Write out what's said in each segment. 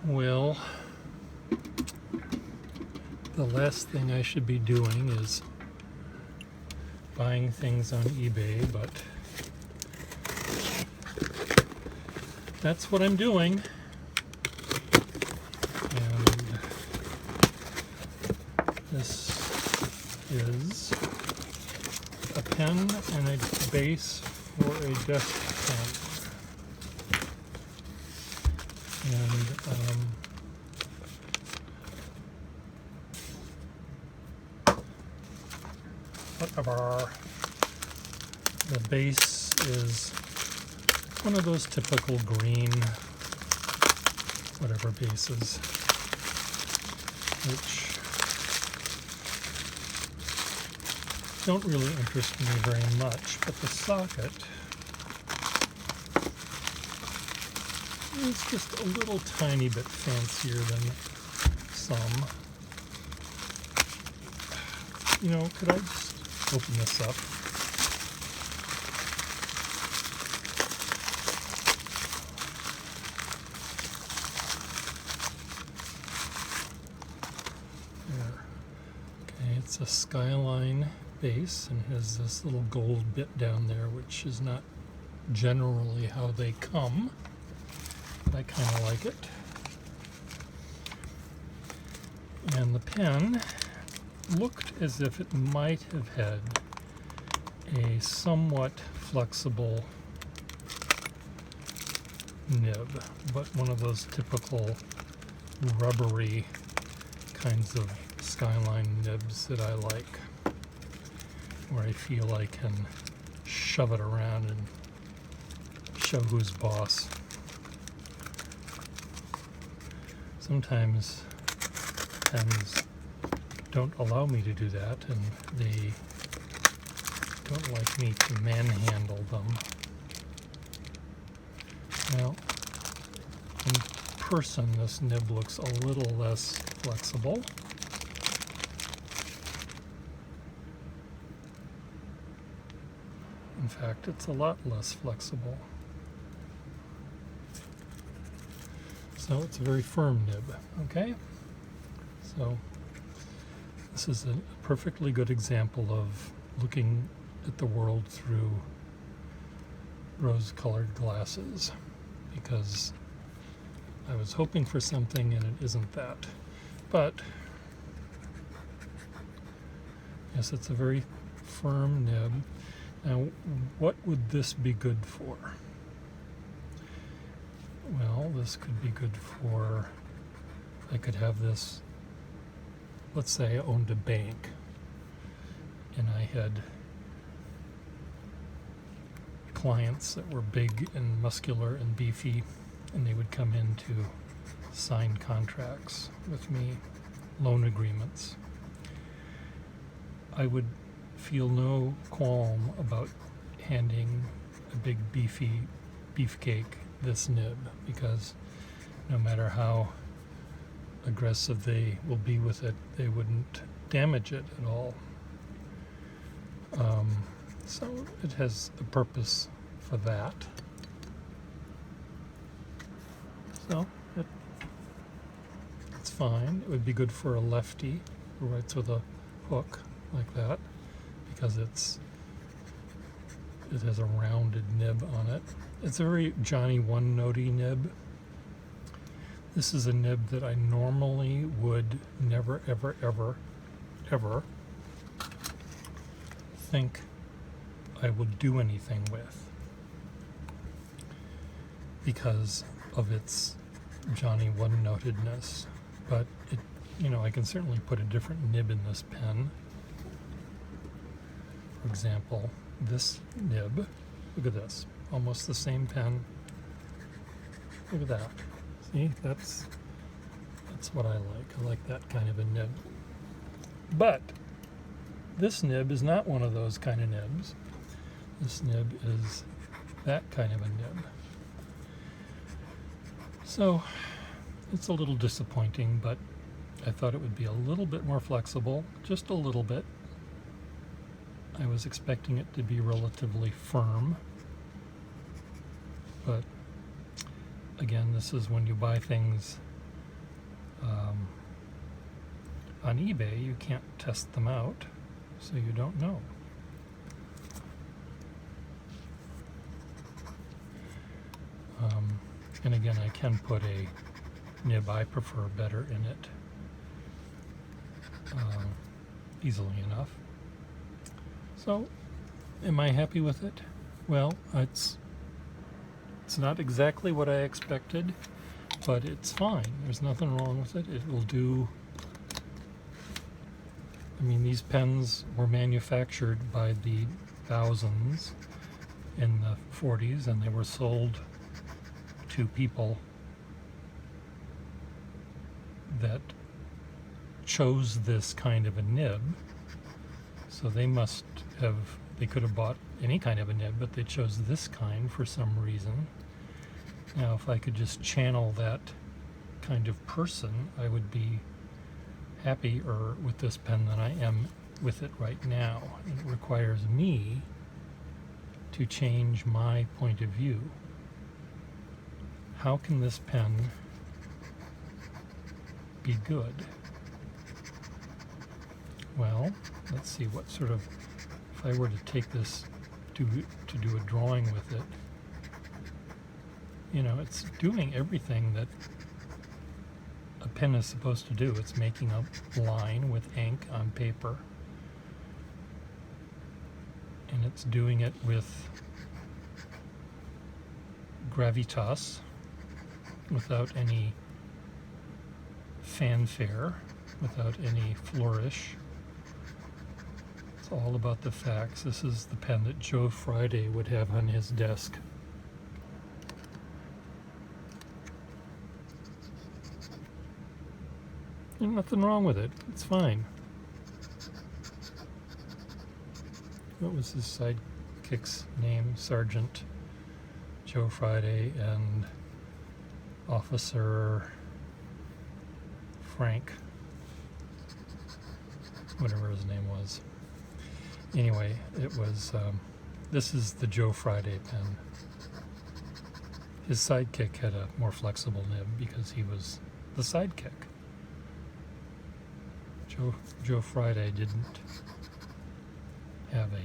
Well, the last thing I should be doing is buying things on eBay, but that's what I'm doing. And this is a pen and a base for a desk pen. And whatever. The base is one of those typical green whatever bases, which don't really interest me very much, but the socket is just a little tiny bit fancier than some. You know, could I just open this up? There. Okay, it's a Skyline base and has this little gold bit down there, which is not generally how they come, but I kind of like it. And the pen looked as if it might have had a somewhat flexible nib, but one of those typical rubbery kinds of Skyline nibs that I like, where I feel I can shove it around and show who's boss. Sometimes pens don't allow me to do that, and they don't like me to manhandle them. Well, in person, this nib looks a little less flexible. In fact, it's a lot less flexible. So it's a very firm nib, okay? So this is a perfectly good example of looking at the world through rose-colored glasses, because I was hoping for something and it isn't that. But yes, it's a very firm nib. Now, what would this be good for? Well, this could be good for, I could have this, let's say I owned a bank and I had clients that were big and muscular and beefy, and they would come in to sign contracts with me, loan agreements. I would feel no qualm about handing a big beefy beefcake this nib, because no matter how aggressive they will be with it, they wouldn't damage it at all. So it has a purpose for that. So it's fine. It would be good for a lefty who writes with a hook like that, because it has a rounded nib on it. It's a very Johnny One-Notey nib. This is a nib that I normally would never, ever, ever, ever think I would do anything with, because of its Johnny One-Notedness. But it, you know, I can certainly put a different nib in this pen. For example, this nib, look at this, almost the same pen. Look at that. See, that's what I like. I like that kind of a nib. But this nib is not one of those kind of nibs. This nib is that kind of a nib. So it's a little disappointing, but I thought it would be a little bit more flexible, just a little bit. I was expecting it to be relatively firm, but again, this is when you buy things On eBay, you can't test them out, so you don't know. And again, I can put a nib I prefer better in it easily enough. So, am I happy with it? Well, it's not exactly what I expected, but it's fine. There's nothing wrong with it. It will do. I mean, these pens were manufactured by the thousands in the 40s, and they were sold to people that chose this kind of a nib. So they could have bought any kind of a nib, but they chose this kind for some reason. Now, if I could just channel that kind of person, I would be happier with this pen than I am with it right now. It requires me to change my point of view. How can this pen be good? Well, let's see what sort of, if I were to take this to do a drawing with it, you know, it's doing everything that a pen is supposed to do. It's making a line with ink on paper, and it's doing it with gravitas, without any fanfare, without any flourish. It's all about the facts. This is the pen that Joe Friday would have on his desk. There's nothing wrong with it. It's fine. What was his sidekick's name? Sergeant Joe Friday and Officer Frank, whatever his name was. Anyway, it was, this is the Joe Friday pen. His sidekick had a more flexible nib because he was the sidekick. Joe Friday didn't have a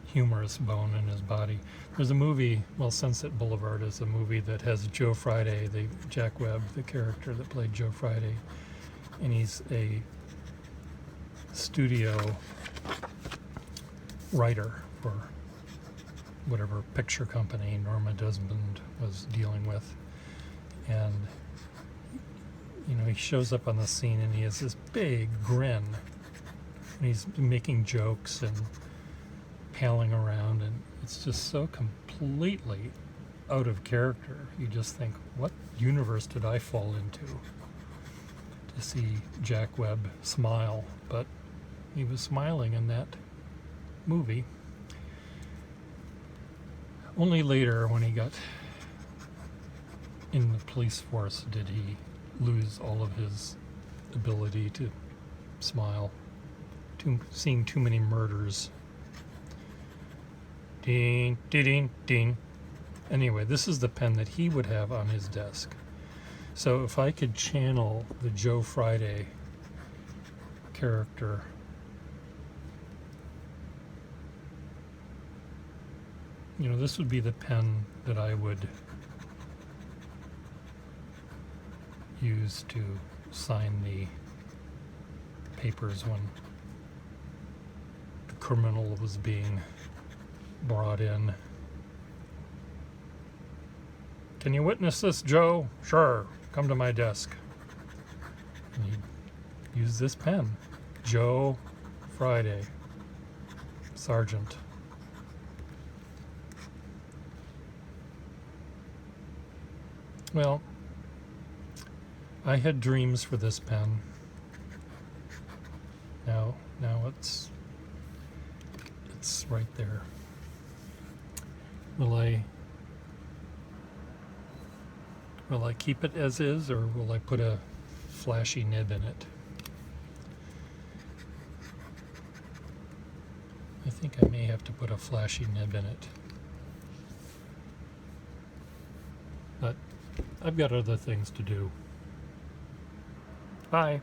humorous bone in his body. There's a movie, well, Sunset Boulevard is a movie that has Joe Friday, Jack Webb, the character that played Joe Friday, and he's a studio writer for whatever picture company Norma Desmond was dealing with. And you know, he shows up on the scene and he has this big grin, and he's making jokes and palling around, and it's just so completely out of character. You just think, what universe did I fall into to see Jack Webb smile? But he was smiling in that movie. Only later, when he got in the police force, did he lose all of his ability to smile. Seeing too many murders. Ding, ding, ding, ding. Anyway, this is the pen that he would have on his desk. So if I could channel the Joe Friday character, you know, this would be the pen that I would use to sign the papers when the criminal was being brought in. Can you witness this, Joe? Sure, come to my desk. And he'd use this pen. Joe Friday, Sergeant. Well, I had dreams for this pen. Now it's right there. Will I keep it as is, or will I put a flashy nib in it? I think I may have to put a flashy nib in it. but I've got other things to do. Bye.